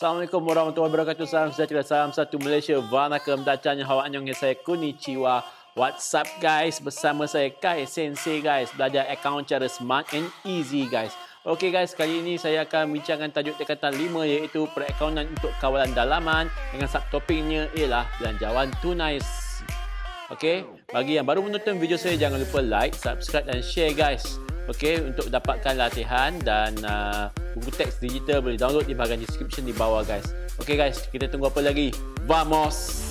Assalamualaikum warahmatullahi wabarakatuh. Salam sejahtera, salam satu Malaysia. Vanakkam, dacanya hawa annyeonghaseyo, konnichiwa. What's up guys? Bersama saya Kai Sensei guys. Belajar akaun cara smart and easy guys. Okey guys, kali ini saya akan bincangkan tajuk tingkatan 5 iaitu perakaunan untuk kawalan dalaman dengan subtopiknya ialah belanjawan tunai. Okey, bagi yang baru menonton video saya jangan lupa like, subscribe dan share guys. Okey, untuk dapatkan latihan dan buku teks digital boleh download di bahagian description di bawah guys. Okey guys, kita tunggu apa lagi? Vamos!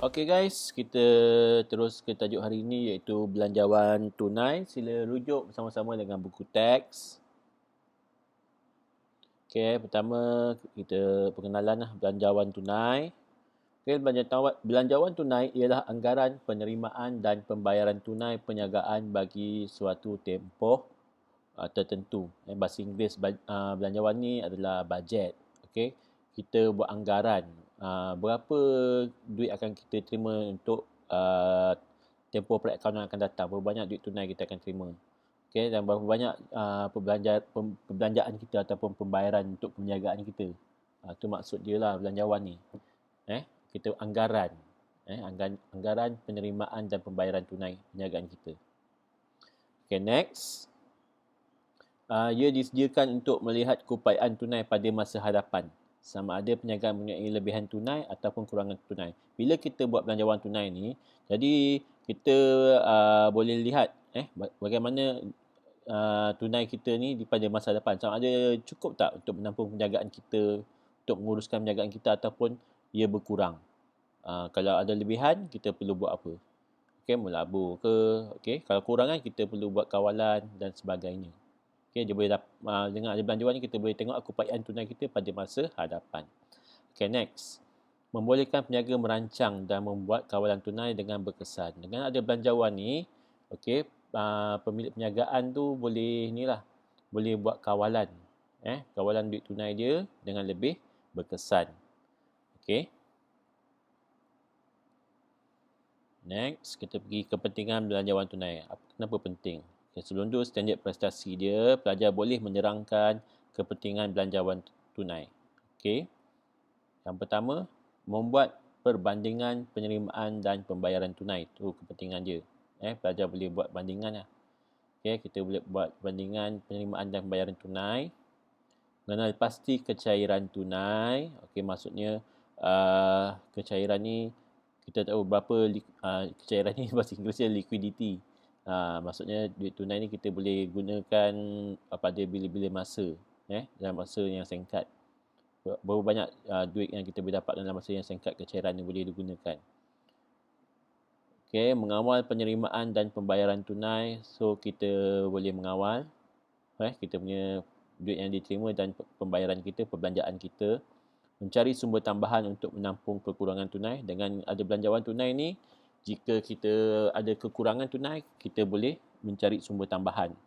Okey guys, kita terus ke tajuk hari ini iaitu belanjawan tunai. Sila rujuk bersama-sama dengan buku teks. Okey, pertama kita pengenalan belanjawan tunai. Okey, belanjawan tunai ialah anggaran penerimaan dan pembayaran tunai perniagaan bagi suatu tempoh tertentu. Bahasa Inggeris belanjawan ni adalah bajet. Okey, kita buat anggaran berapa duit akan kita terima untuk tempoh perakaunan akan datang, berapa banyak duit tunai kita akan terima. Okay, dan berapa banyak perbelanjaan kita ataupun pembayaran untuk perniagaan kita. Itu maksud dia lah belanjawan ni. Kita anggaran. Anggaran penerimaan dan pembayaran tunai perniagaan kita. Okay, next. Ia disediakan untuk melihat keupayaan tunai pada masa hadapan. Sama ada perniagaan mempunyai lebihan tunai ataupun kurangan tunai. Bila kita buat belanjawan tunai ni, jadi kita boleh lihat bagaimana tunai kita ni pada masa depan. Sama ada cukup tak untuk menampung perniagaan kita, untuk menguruskan perniagaan kita ataupun ia berkurang. Kalau ada lebihan, kita perlu buat apa? Okey, melabur ke? Okey, kalau kurangan kita perlu buat kawalan dan sebagainya. Okey, dia boleh dengan ada belanjawan ni kita boleh tengok keupayaan tunai kita pada masa hadapan. Okey, next. Membolehkan peniaga merancang dan membuat kawalan tunai dengan berkesan. Dengan ada belanjawan ni, okey, pemilik perniagaan tu boleh boleh buat kawalan. Kawalan duit tunai dia dengan lebih berkesan. Okey. Next, kita pergi kepentingan belanjawan tunai. Kenapa penting? Okay, sebelum tu, standard prestasi dia, pelajar boleh menerangkan kepentingan belanjawan tunai. Okey. Yang pertama, membuat perbandingan penerimaan dan pembayaran tunai. Itu kepentingan dia. Pelajar boleh buat bandingan lah. Okay, kita boleh buat bandingan penerimaan dan pembayaran tunai. Mengenal pasti kecairan tunai. Okey, maksudnya kecairan ni kita tahu berapa kecairan ni bahasa Inggerisnya liquidity. Maksudnya duit tunai ni kita boleh gunakan pada bila-bila masa, dalam masa yang singkat. Berapa banyak duit yang kita boleh dapat dalam masa yang singkat, kecairan ni boleh digunakan. Okey, mengawal penerimaan dan pembayaran tunai. So kita boleh mengawal kita punya duit yang diterima dan pembayaran kita, perbelanjaan kita. Mencari sumber tambahan untuk menampung kekurangan tunai. Dengan ada belanjawan tunai ni, jika kita ada kekurangan tunai, kita boleh mencari sumber tambahan.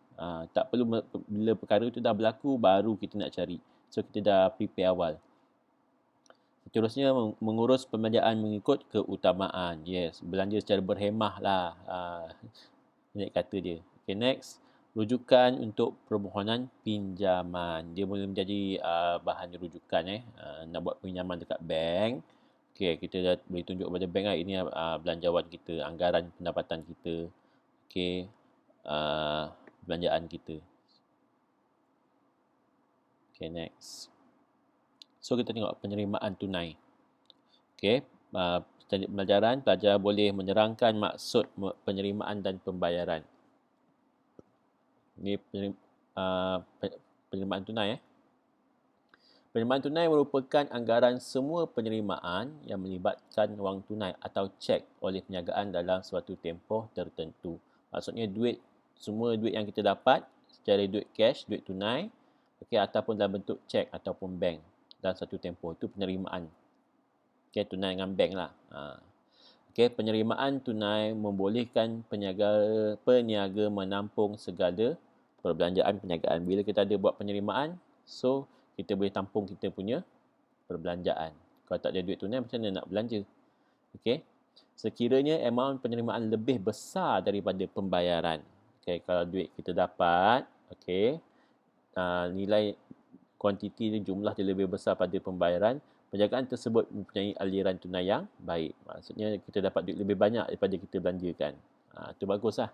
Tak perlu bila perkara itu dah berlaku, baru kita nak cari. So, kita dah prepare awal. Seterusnya, mengurus pembelanjaan mengikut keutamaan. Yes, belanja secara berhemah lah. Ini kata dia. Okay, next. Rujukan untuk permohonan pinjaman. Dia boleh menjadi bahan rujukan. Nak buat pinjaman dekat bank. Okey, kita dah boleh tunjuk kepada bank lah. Ini belanjawan kita, anggaran pendapatan kita. Okey, belanjaan kita. Okey, next. So, kita tengok penerimaan tunai. Okey, standard pembelajaran, pelajar boleh menerangkan maksud penerimaan dan pembayaran. Ini penerimaan tunai. Penerimaan tunai merupakan anggaran semua penerimaan yang melibatkan wang tunai atau cek oleh perniagaan dalam suatu tempoh tertentu. Maksudnya semua duit yang kita dapat secara duit cash, duit tunai, ataupun dalam bentuk cek ataupun bank dalam satu tempoh. Itu penerimaan. Tunai dengan bank lah. Penerimaan tunai membolehkan peniaga menampung segala perbelanjaan perniagaan. Bila kita ada buat penerimaan, so kita boleh tampung kita punya perbelanjaan. Kalau tak ada duit tunai, macam mana nak belanja? Okey. sekiranya amount penerimaan lebih besar daripada pembayaran. Okey, kalau duit kita dapat, okey, nilai kuantiti jumlah dia lebih besar pada pembayaran, penjagaan tersebut mempunyai aliran tunai yang baik. Maksudnya kita dapat duit lebih banyak daripada kita belanjakan. Itu baguslah.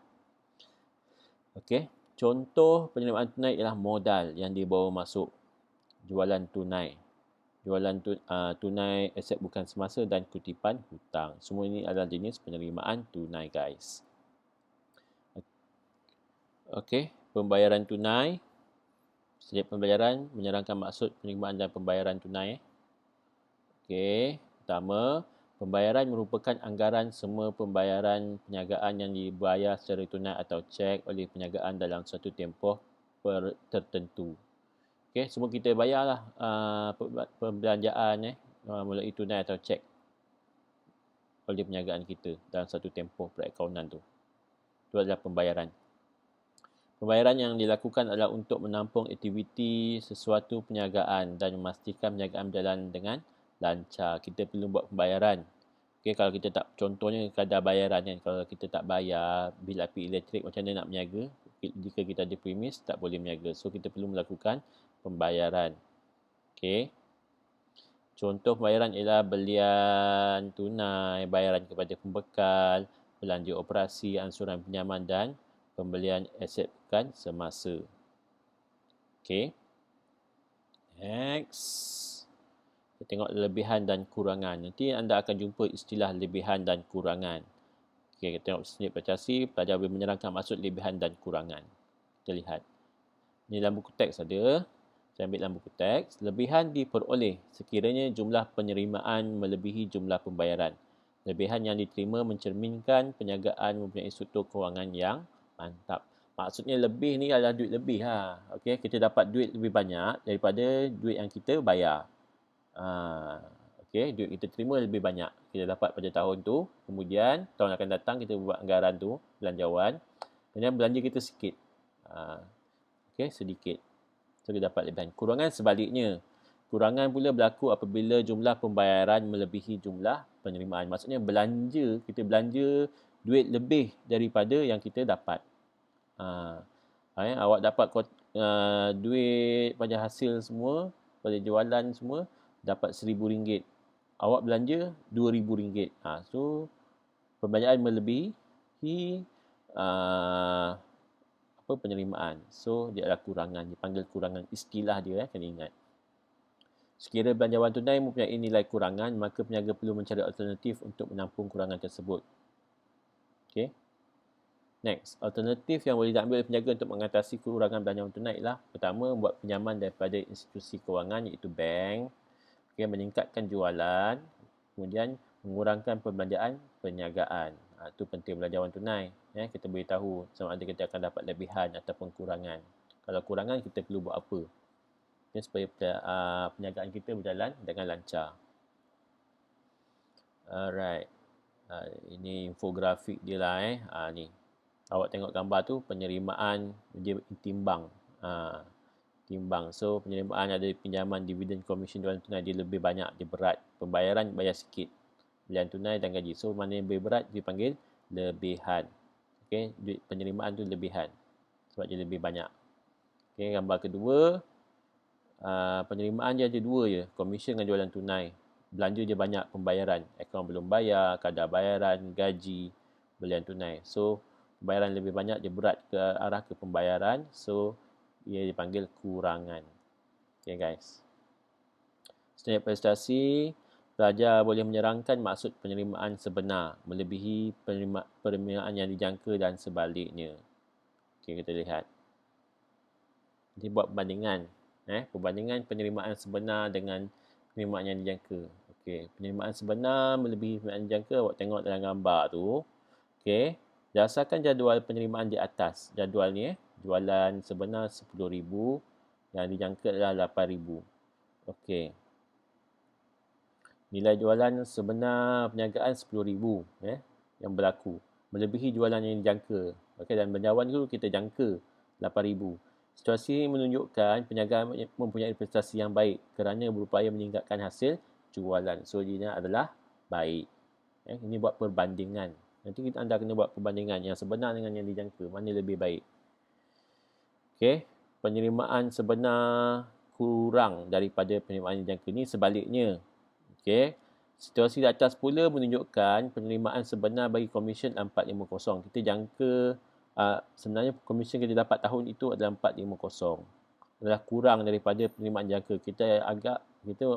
Okey, contoh penerimaan tunai ialah modal yang dibawa masuk, jualan tunai. Jualan tunai, aset bukan semasa dan kutipan hutang. Semua ini adalah jenis penerimaan tunai, guys. Okey, pembayaran tunai. Setiap pembayaran menyerangkan maksud penerimaan dan pembayaran tunai. Okey, pertama, pembayaran merupakan anggaran semua pembayaran perniagaan yang dibayar secara tunai atau cek oleh perniagaan dalam suatu tempoh tertentu. Okey, semua kita bayarlah perbelanjaan melalui tunai atau cek oleh perniagaan kita dalam satu tempoh perakaunan tu. Itu adalah pembayaran. Pembayaran yang dilakukan adalah untuk menampung aktiviti sesuatu perniagaan dan memastikan perniagaan berjalan dengan lancar. Kita perlu buat pembayaran. Okey, kalau kita tak, contohnya kadar bayaran kan, kalau kita tak bayar bil api elektrik, macam mana nak berniaga? Jika kita ada premis, tak boleh berniaga. So, kita perlu melakukan pembayaran. Okey. Contoh pembayaran ialah belian tunai, bayaran kepada pembekal, belanja operasi, ansuran pinjaman dan pembelian aset bukan semasa. Okey. Next. Kita tengok lebihan dan kurangan. Nanti anda akan jumpa istilah lebihan dan kurangan. Okey, kita tengok senyap prestasi, pelajar boleh menerangkan maksud lebihan dan kurangan. Kita lihat. Ini dalam buku teks ada. Saya ambil dalam buku teks. Lebihan diperoleh sekiranya jumlah penerimaan melebihi jumlah pembayaran. Lebihan yang diterima mencerminkan perniagaan mempunyai struktur kewangan yang mantap. Maksudnya lebih ni adalah duit lebih. Okey, kita dapat duit lebih banyak daripada duit yang kita bayar. Okey, duit kita terima lebih banyak. Kita dapat pada tahun tu. Kemudian tahun akan datang kita buat anggaran tu, belanjawan. Kemudian belanja kita sikit. Okey, sedikit. So, dia dapat lebihan. Kurangan sebaliknya. Kurangan pula berlaku apabila jumlah pembayaran melebihi jumlah penerimaan. Maksudnya kita belanja duit lebih daripada yang kita dapat. Awak dapat duit pada hasil semua, pada jualan semua, dapat RM1,000. Awak belanja RM2,000. So, pembayaran melebihi penerimaan. So, dia adalah kurangan. Dipanggil kurangan. Istilah dia, kena ingat. Sekiranya belanjawan tunai mempunyai nilai kurangan, maka peniaga perlu mencari alternatif untuk menampung kurangan tersebut. Okey. Next, alternatif yang boleh diambil oleh peniaga untuk mengatasi kurangan belanjawan tunai ialah pertama, membuat pinjaman daripada institusi kewangan iaitu bank. Okey, meningkatkan jualan. Kemudian, mengurangkan perbelanjaan perniagaan. Itu penting belanjawan tunai. Kita boleh tahu sama ada kita akan dapat lebihan ataupun kurangan. Kalau kurangan, kita perlu buat apa? Supaya perniagaan kita berjalan dengan lancar. Alright. Ini infografik dia lah. Ni. Awak tengok gambar tu, penerimaan dia timbang. Timbang. So, penerimaan ada pinjaman, dividen, komisen, jualan tunai dia lebih banyak, dia berat. Pembayaran bayar sikit. Belian tunai dan gaji. So, mana yang lebih berat dipanggil lebihan. Okey, duit penerimaan tu lebihan. Sebab dia lebih banyak. Okey, gambar kedua, penerimaan dia ada dua je. Komisen dengan jualan tunai. Belanja dia banyak pembayaran. Akaun belum bayar, kadar bayaran, gaji, belian tunai. So, pembayaran lebih banyak, dia berat ke arah ke pembayaran. So, ia dipanggil kurangan. Okey, guys. Setiap prestasi, pelajar boleh menyerangkan maksud penerimaan sebenar melebihi penerimaan yang dijangka dan sebaliknya. Okey, kita lihat. Jadi buat perbandingan. Perbandingan penerimaan sebenar dengan penerimaan yang dijangka. Okey, penerimaan sebenar melebihi penerimaan yang dijangka. Awak tengok dalam gambar tu. Okey, berdasarkan jadual penerimaan di atas. Jadual ni, jualan sebenar RM10,000. Yang dijangka adalah RM8,000. Okey. Nilai jualan sebenar perniagaan RM10,000 yang berlaku. Melebihi jualan yang dijangka. Okey, dan belanjawan tu kita jangka RM8,000. Situasi ini menunjukkan perniagaan mempunyai prestasi yang baik kerana berupaya meningkatkan hasil jualan. So, dia adalah baik. Ini buat perbandingan. Nanti anda kena buat perbandingan yang sebenar dengan yang dijangka. Mana lebih baik. Okey, penerimaan sebenar kurang daripada penerimaan dijangka. Ini sebaliknya. Okey, situasi di atas pula menunjukkan penerimaan sebenar bagi komisen 450. Kita jangka sebenarnya komisen kita dapat tahun itu adalah 450. Adalah kurang daripada penerimaan jangka. Kita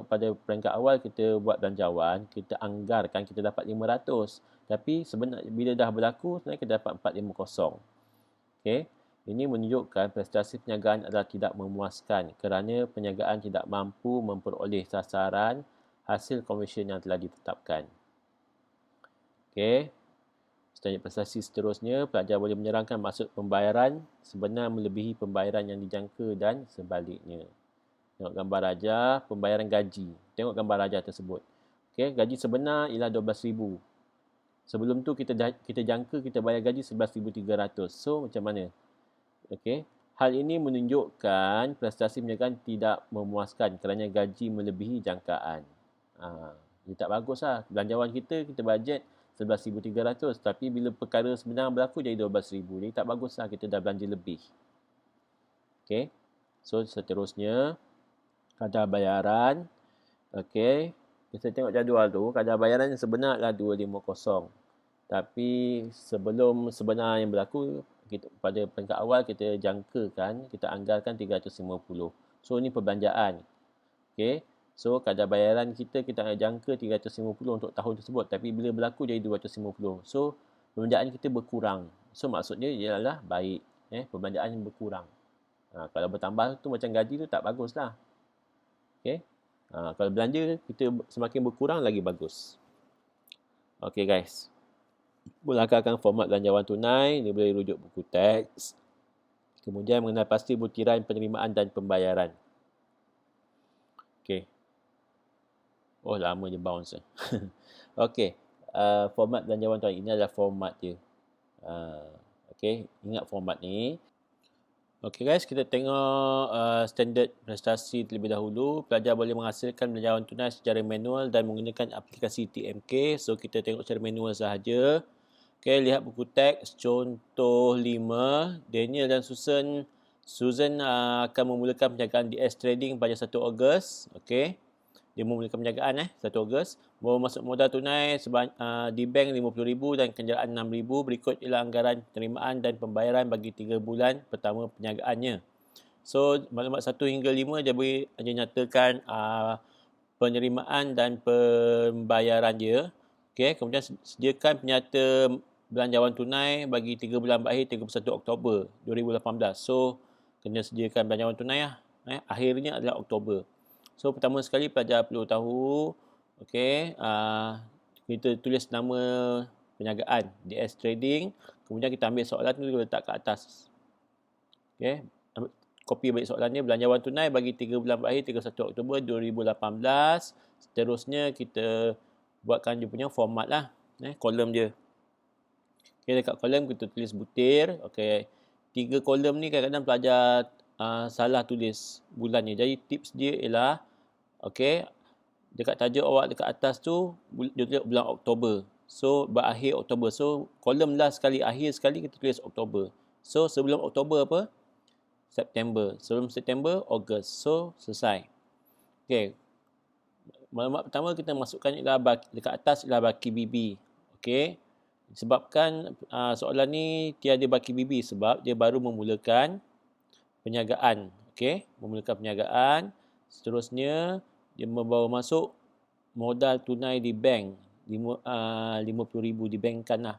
pada peringkat awal kita buat belanjawan, kita anggarkan kita dapat 500. Tapi sebenarnya bila dah berlaku sebenarnya kita dapat 450. Okey. Ini menunjukkan prestasi perniagaan adalah tidak memuaskan kerana perniagaan tidak mampu memperoleh sasaran hasil komisen yang telah ditetapkan. Okey. Prestasi seterusnya, pelajar boleh menyerangkan maksud pembayaran sebenar melebihi pembayaran yang dijangka dan sebaliknya. Tengok gambar raja, pembayaran gaji. Tengok gambar raja tersebut. Okey, gaji sebenar ialah 12,000. Sebelum tu kita jangka kita bayar gaji 11,300. So macam mana? Okey. Hal ini menunjukkan prestasi perniagaan tidak memuaskan kerana gaji melebihi jangkaan. Dia tak baguslah. Belanjawan kita bajet 11,300 tapi bila perkara sebenar berlaku jadi 12,000. Jadi tak baguslah kita dah belanja lebih. Okey. So seterusnya kadar bayaran. Okey. Kita tengok jadual tu, kadar bayaran yang sebenar adalah 250. Tapi sebelum sebenar yang berlaku, pada peringkat awal kita jangkakan, kita anggarkan 350. So ini perbelanjaan. Okey. So kadar bayaran kita jangka 350 untuk tahun tersebut. Tapi bila berlaku jadi 250. So perbelanjaan kita berkurang. So maksudnya ialah baik. Perbelanjaan yang berkurang. Kalau bertambah tu macam gaji tu tak baguslah. Okey. Kalau belanja kita semakin berkurang lagi bagus. Okey guys. Mulakan format belanjawan tunai, dia boleh rujuk buku teks. Kemudian mengenal pasti butiran penerimaan dan pembayaran. Okey. Oh, lama je bounce. Okey. Format belanjawan tunai ini adalah format dia. Okey, ingat format ni. Okey guys, kita tengok standard prestasi terlebih dahulu. Pelajar boleh menghasilkan belanjawan tunai secara manual dan menggunakan aplikasi TMK. So kita tengok secara manual sahaja. Okey, lihat buku teks contoh 5. Daniel dan Susan akan memulakan perniagaan DS Trading pada 1 Ogos. Okey. Dia memulakan perniagaan 1 Ogos. Bawa masuk modal tunai di bank RM50,000 dan kenderaan RM6,000. Berikut ialah anggaran penerimaan dan pembayaran bagi 3 bulan pertama perniagaannya. So, maklumat 1 hingga 5 dia nyatakan penerimaan dan pembayaran dia. Okey, kemudian sediakan penyata belanjawan tunai bagi 3 bulan berakhir 31 Oktober 2018. So, kena sediakan belanjawan tunai lah. Akhirnya adalah Oktober. So, pertama sekali pelajar perlu tahu, okey, kita tulis nama perniagaan, DS Trading. Kemudian kita ambil soalan tu letak kat atas. Okey, copy balik soalan ni, belanjawan tunai bagi 3 bulan berakhir 31 Oktober 2018. Seterusnya kita buatkan dia punya format lah, kolom dia. Okay, dekat kolom kita tulis butir. Okey, 3 kolom ni kadang-kadang pelajar salah tulis bulannya. Jadi tips dia ialah, okey, dekat tajuk awak dekat atas tu dia tulis bulan Oktober. So berakhir Oktober. So kolom last sekali, akhir sekali kita tulis Oktober. So sebelum Oktober apa? September. Sebelum September, Ogos. So selesai. Okey. Maklumat pertama kita masukkan ialah dekat atas ialah baki BB. Okey. Sebabkan soalan ni tiada baki BB sebab dia baru memulakan perniagaan. Okey, memulakan perniagaan. Seterusnya dia membawa masuk modal tunai di bank RM50,000 di bankkan lah.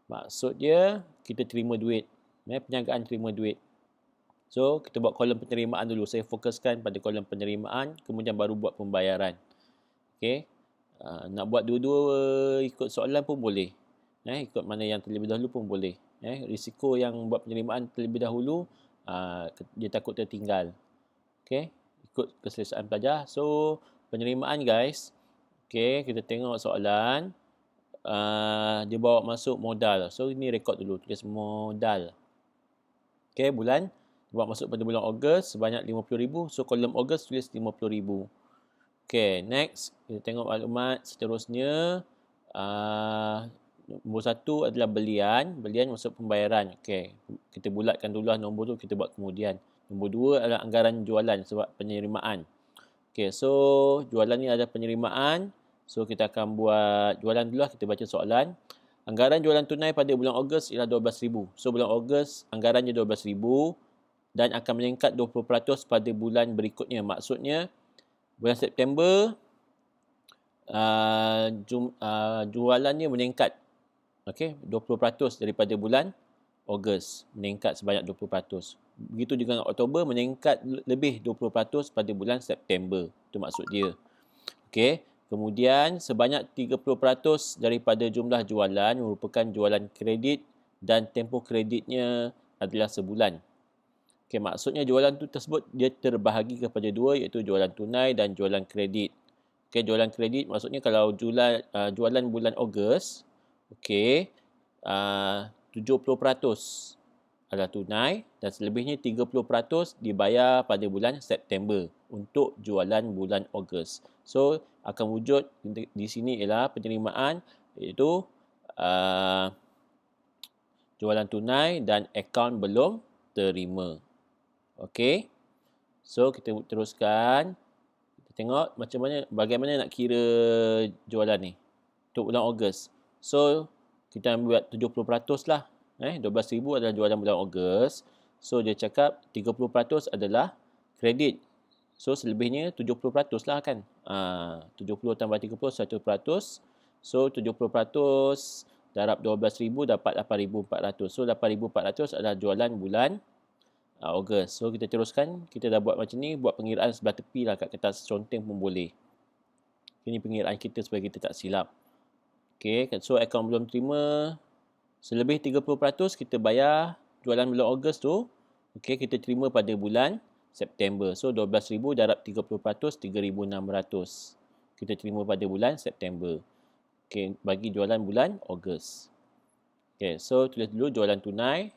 Maksud dia kita terima duit. Perniagaan terima duit. So kita buat kolom penerimaan dulu. Saya fokuskan pada kolom penerimaan, kemudian baru buat pembayaran. Okey. Nak buat dua-dua ikut soalan pun boleh. Ikut mana yang terlebih dahulu pun boleh. Risiko yang buat penerimaan terlebih dahulu, dia takut tertinggal. Okey, ikut keselesaan pelajar. So, penerimaan guys. Okey, kita tengok soalan. Dia bawa masuk modal. So, ini rekod dulu. Tulis modal. Okey, bulan. Dia bawa masuk pada bulan Ogos sebanyak RM50,000. So, kolom Ogos tulis RM50,000. Okey, next. Kita tengok maklumat seterusnya. Nombor 1 adalah belian. Belian maksud pembayaran. Okey, kita bulatkan dulu lah nombor tu, kita buat kemudian. Nombor 2 adalah anggaran jualan sebab penerimaan. Okey, so jualan ni ada penerimaan. So kita akan buat jualan dulu lah, kita baca soalan. Anggaran jualan tunai pada bulan Ogos ialah 12,000. So bulan Ogos anggarannya 12,000 dan akan meningkat 20% pada bulan berikutnya. Maksudnya bulan September jualannya meningkat. Okey, 20% daripada bulan Ogos, meningkat sebanyak 20%. Begitu juga dengan Oktober, meningkat lebih 20% pada bulan September. Itu maksud dia. Okey, kemudian sebanyak 30% daripada jumlah jualan merupakan jualan kredit dan tempoh kreditnya adalah sebulan. Okey, maksudnya jualan tersebut dia terbahagi kepada dua, iaitu jualan tunai dan jualan kredit. Okey, jualan kredit maksudnya kalau jualan bulan Ogos, okey, 70% adalah tunai dan selebihnya 30% dibayar pada bulan September untuk jualan bulan Ogos. So, akan wujud di sini ialah penerimaan iaitu jualan tunai dan akaun belum terima. Okey. So, kita teruskan. Kita tengok bagaimana nak kira jualan ni untuk bulan Ogos. So, kita buat 70% lah. 12,000 adalah jualan bulan Ogos. So, dia cakap 30% adalah kredit. So, selebihnya 70% lah kan. 70 tambah 30, 100%. So, 70% darab 12,000 dapat 8,400. So, 8,400 adalah jualan bulan Ogos. So, kita teruskan. Kita dah buat macam ni. Buat pengiraan sebelah tepi lah kat kertas conteng pun boleh. Ini pengiraan kita supaya kita tak silap. Okay, so akaun belum terima. Selebih 30% kita bayar jualan bulan Ogos tu. Okay, kita terima pada bulan September. So, 12,000 darab 30%, 3,600. Kita terima pada bulan September. Okay, bagi jualan bulan Ogos. Okay, so tulis dulu jualan tunai.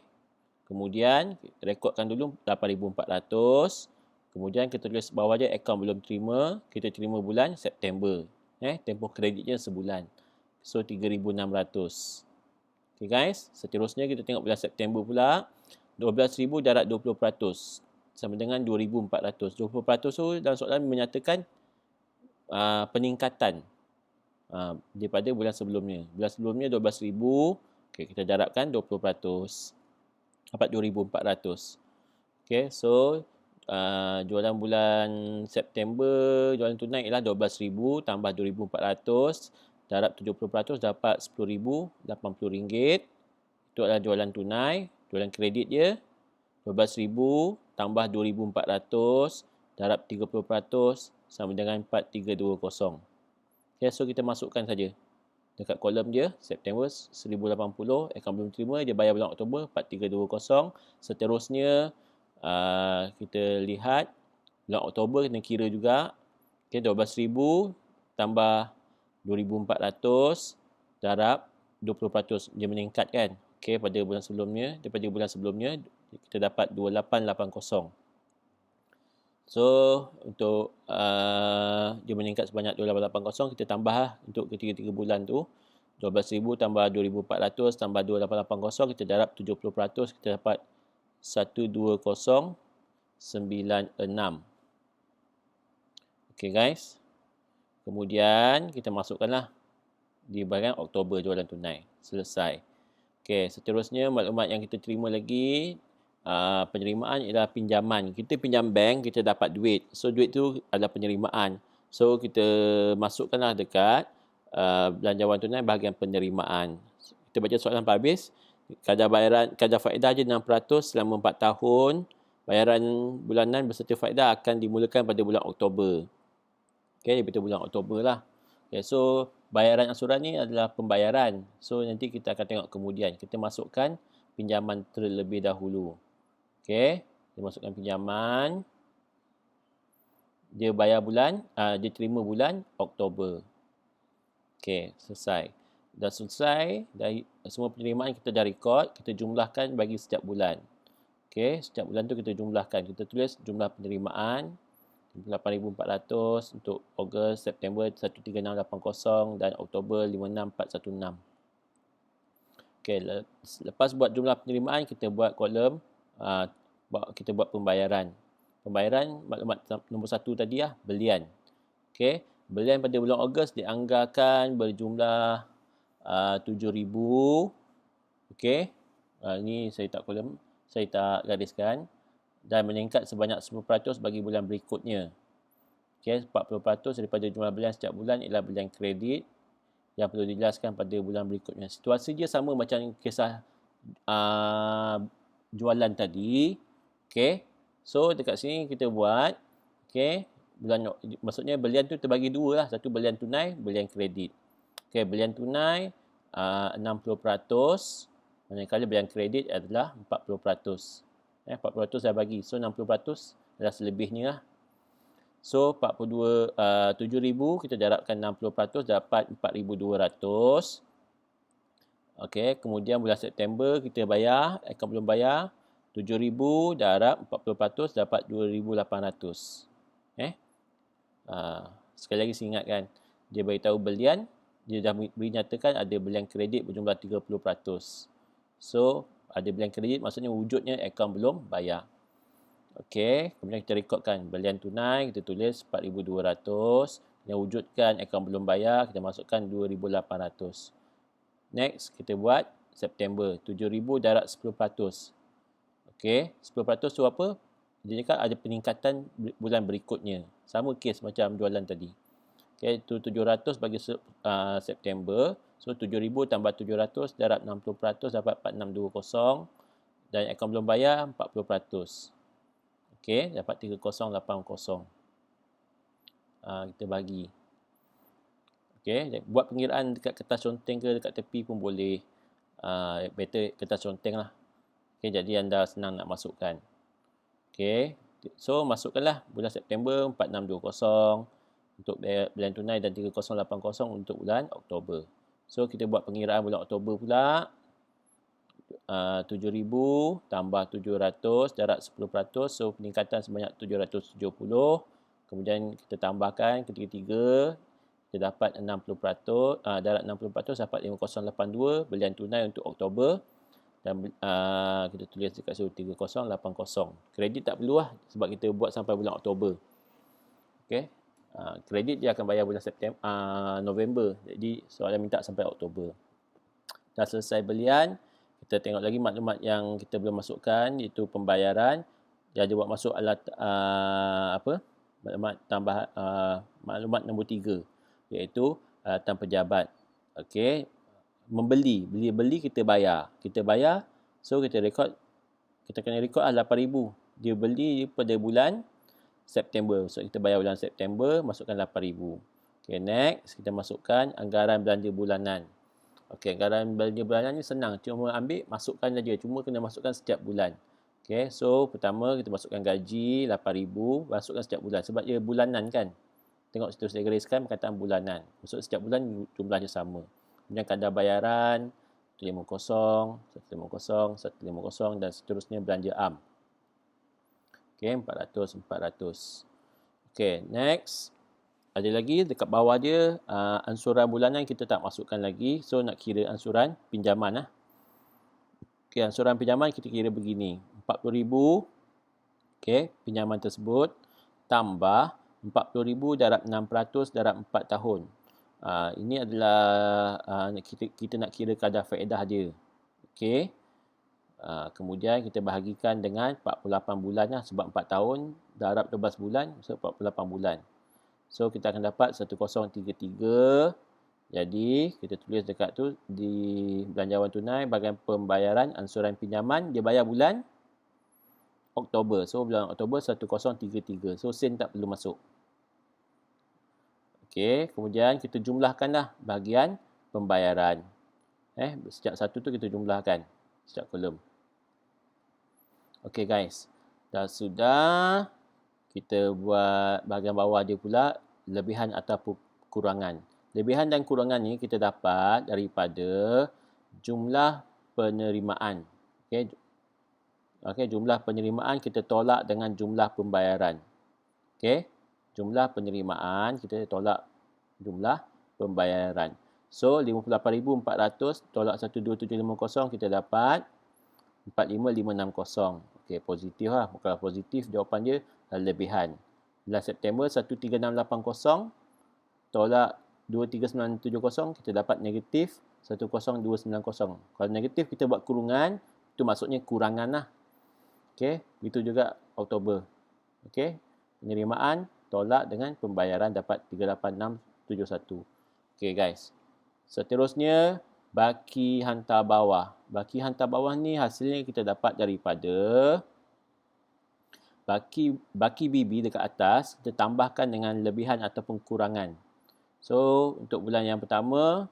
Kemudian, rekodkan dulu 8,400. Kemudian, kita tulis bawah dia akaun belum terima. Kita terima bulan September. Tempoh kreditnya sebulan. So, 3,600. Okay guys, seterusnya kita tengok bulan September pula. 12,000 darab 20%. Sama dengan 2,400. 20% tu dalam soalan menyatakan peningkatan daripada bulan sebelumnya. Bulan sebelumnya 12,000. Okay, kita darabkan 20%. Dapat 2,400. Okay, so jualan bulan September, jualan tunai ialah 12,000 tambah 2,400. Darab 70% dapat RM10,080. Itu adalah jualan tunai. Jualan kredit dia 12,000 tambah 2,400 darab 30% sama dengan 4,320. Okay, so kita masukkan saja. Dekat kolom dia, September 1,080. Akaun belum terima, dia bayar bulan Oktober 4,320. Seterusnya, kita lihat bulan Oktober kena kira juga. Okay, 12,000 tambah 2,400 darab 20%. Dia meningkat kan. Okey, pada bulan sebelumnya, daripada bulan sebelumnya kita dapat 2,880. So, untuk dia meningkat sebanyak 2,880, kita tambah lah untuk ketiga-tiga bulan tu. 12,000 tambah 2,400 tambah 2,880, kita darab 70%, kita dapat 120,96. Okey guys. Kemudian kita masukkanlah di bahagian Oktober jualan tunai. Selesai. Okey, seterusnya maklumat yang kita terima lagi, penerimaan ialah pinjaman. Kita pinjam bank, kita dapat duit. So, duit tu adalah penerimaan. So, kita masukkanlah dekat belanjawan tunai bahagian penerimaan. Kita baca soalan sampai habis. Kadar faedah je 6% selama 4 tahun. Bayaran bulanan berserta faedah akan dimulakan pada bulan Oktober. Okay, daripada bulan Oktober lah. Okay, so, bayaran ansuran ni adalah pembayaran. So, nanti kita akan tengok kemudian. Kita masukkan pinjaman terlebih dahulu. Okay, kita masukkan pinjaman. Dia bayar dia terima bulan Oktober. Okay, selesai. Dah selesai. Semua penerimaan kita dah record. Kita jumlahkan bagi setiap bulan. Okay, setiap bulan tu kita jumlahkan. Kita tulis jumlah penerimaan. 8,400 untuk Ogos, September 13680 dan Oktober 56416. Okey, lepas buat jumlah penerimaan, kita buat kolom, kita buat pembayaran. Pembayaran maklumat nombor 1 tadi lah, belian. Okey, belian pada bulan Ogos dianggarkan berjumlah 7,000. Okey, ini saya tak kolom, saya tak gariskan, dan meningkat sebanyak 10% bagi bulan berikutnya. Okey, 40% daripada jumlah belian setiap bulan ialah belian kredit yang perlu dijelaskan pada bulan berikutnya. Situasi dia sama macam kisah jualan tadi. Okey, so dekat sini kita buat, okey, maksudnya belian tu terbagi dua lah. Satu belian tunai, belian kredit. Okey, belian tunai 60%, manakala belian kredit adalah 40%. 40% dah bagi. So 60% adalah selebihnya lah. So 7,000 kita darabkan 60% dapat 4,200. Okey, kemudian bulan September kita bayar, akaun belum bayar, 7,000 darab 40% dapat 2,800. Sekali lagi saya ingatkan, dia beritahu belian, dia dah nyatakan ada belian kredit berjumlah 30%. So ada belian kredit maksudnya wujudnya akaun belum bayar. Okey, kemudian kita rekodkan belian tunai, kita tulis 4,200. Yang wujudkan akaun belum bayar, kita masukkan 2,800. Next, kita buat September, 7,000 darab 10%. Okey, 10% tu apa? Dia cakap ada peningkatan bulan berikutnya. Sama kes macam jualan tadi. Okey, itu 700 bagi September. So 7,000 tambah 700 darab 60% dapat 4,620. Dan akaun belum bayar 40%. Okey, dapat 3,080. Kita bagi. Okey, buat pengiraan dekat kertas conteng ke dekat tepi pun boleh. Better kertas conteng lah. Okey, jadi anda senang nak masukkan. Okey, so masukkanlah bulan September 4,620 untuk belian tunai dan 3,080 untuk bulan Oktober. So kita buat pengiraan bulan Oktober pula. 7,000 tambah 700 darab 10%, so peningkatan sebanyak 770. Kemudian kita tambahkan ketiga-tiga, kita dapat 60%, darab 60% dapat 5,082 belian tunai untuk Oktober. Dan kita tulis dekat situ 3,080. Kredit tak perlu lah sebab kita buat sampai bulan Oktober. Okey, kredit dia akan bayar bulan September, November. Jadi soalan minta sampai Oktober. Dah selesai belian, kita tengok lagi maklumat yang kita belum masukkan, iaitu pembayaran. Dia ada buat masuk alat maklumat tambah maklumat nombor 3, iaitu alatan pejabat. Okey, beli kita bayar. So kita kena rekod 8,000. Dia beli pada bulan September. So kita bayar bulan September, masukkan 8,000. Okey, next kita masukkan anggaran belanja bulanan. Okey, anggaran belanja bulanan ni senang. Cuma masukkan saja. Cuma kena masukkan setiap bulan. Okey, so pertama kita masukkan gaji 8,000. Masukkan setiap bulan. Sebab dia bulanan kan. Tengok situ saya gariskan perkataan bulanan. Maksud setiap bulan jumlahnya sama. Kemudian kadar bayaran 150, 150, 150 dan seterusnya belanja am. Okey, 400. Okey, next. Ada lagi dekat bawah dia, ansuran bulanan kita tak masukkan lagi. So, nak kira ansuran pinjaman lah. Okey, ansuran pinjaman kita kira begini. 40,000. Okey, pinjaman tersebut tambah 40,000 darab 6% darab 4 tahun. Ini adalah kita nak kira kadar faedah dia. Okey. Kemudian kita bahagikan dengan 48 bulan lah, sebab 4 tahun darab 12 bulan, so 48 bulan. So kita akan dapat 1033. Jadi kita tulis dekat tu di belanjawan tunai bahagian pembayaran ansuran pinjaman, dia bayar bulan Oktober. So bulan Oktober 1033. So sen tak perlu masuk. Okey, kemudian kita jumlahkanlah bahagian pembayaran. Setiap satu tu kita jumlahkan setiap kolom. Okey guys, dah sudah. Kita buat bahagian bawah dia pula lebihan atau kurangan. Lebihan dan kurangan ni kita dapat daripada jumlah penerimaan. Okey, jumlah penerimaan kita tolak dengan jumlah pembayaran. Okey. jumlah penerimaan, kita tolak jumlah pembayaran. So, 58,400 tolak 12750, kita dapat 45,560. Okey, positif lah. Kalau positif, jawapan dia lebihan. Bulan September 13680 tolak 23970, kita dapat negatif 10290. Kalau negatif, kita buat kurungan, itu maksudnya kurangan lah. Okey, begitu juga Oktober. Okey, penerimaan tolak dengan pembayaran dapat 38671. Okey guys. Seterusnya, baki hantar bawah. Baki hantar bawah ni hasilnya kita dapat daripada baki BB dekat atas, kita tambahkan dengan lebihan ataupun kurangan. So, untuk bulan yang pertama,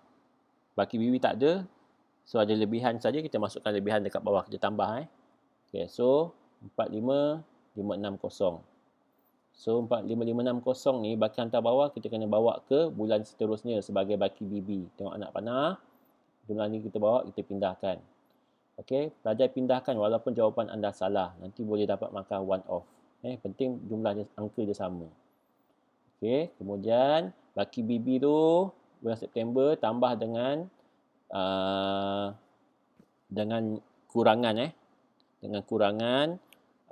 baki BB tak ada. So, ada lebihan saja, kita masukkan lebihan dekat bawah, kita tambah. Okay, so 45,560. So 45,560 ni baki hantar bawah kita kena bawa ke bulan seterusnya sebagai baki BB. Tengok anak panah. Jumlah ni kita bawa, kita pindahkan. Okey, pelajar pindahkan walaupun jawapan anda salah. Nanti boleh dapat markah 1 off. Penting jumlah angka dia sama. Okey, kemudian baki BB tu bulan September tambah dengan kurangan dengan kurangan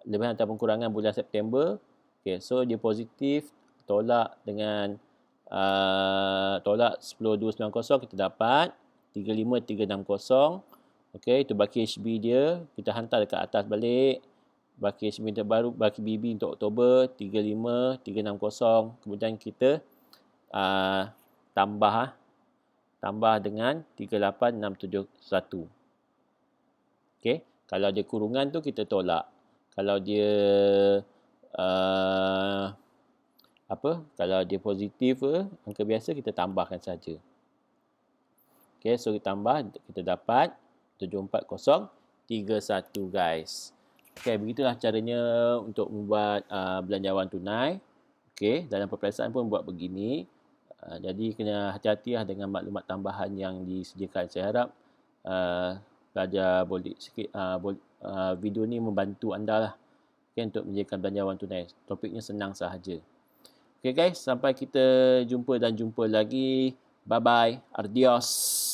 lebihan ataupun kurangan bulan September. Okey, so dia positif, tolak dengan tolak 10290, kita dapat 35360. Okey, itu baki HB dia, kita hantar dekat atas balik. Baki HB terbaru, baki BB untuk Oktober 35360. Kemudian kita tambah dengan 38671. Okey, kalau dia kurungan tu kita tolak. Kalau dia kalau dia positif angka biasa, kita tambahkan saja. Okey, so kita tambah, kita dapat 74031 guys. Okey, begitulah caranya untuk membuat belanjawan tunai. Okey, dalam peperiksaan pun buat begini. Jadi kena hati-hatilah dengan maklumat tambahan yang disediakan. Saya harap pelajar boleh sikit video ni membantu anda lah, okay, untuk menjadikan belanjawan tunai. Topiknya senang sahaja. Okay guys, sampai kita jumpa lagi. Bye bye. Adios.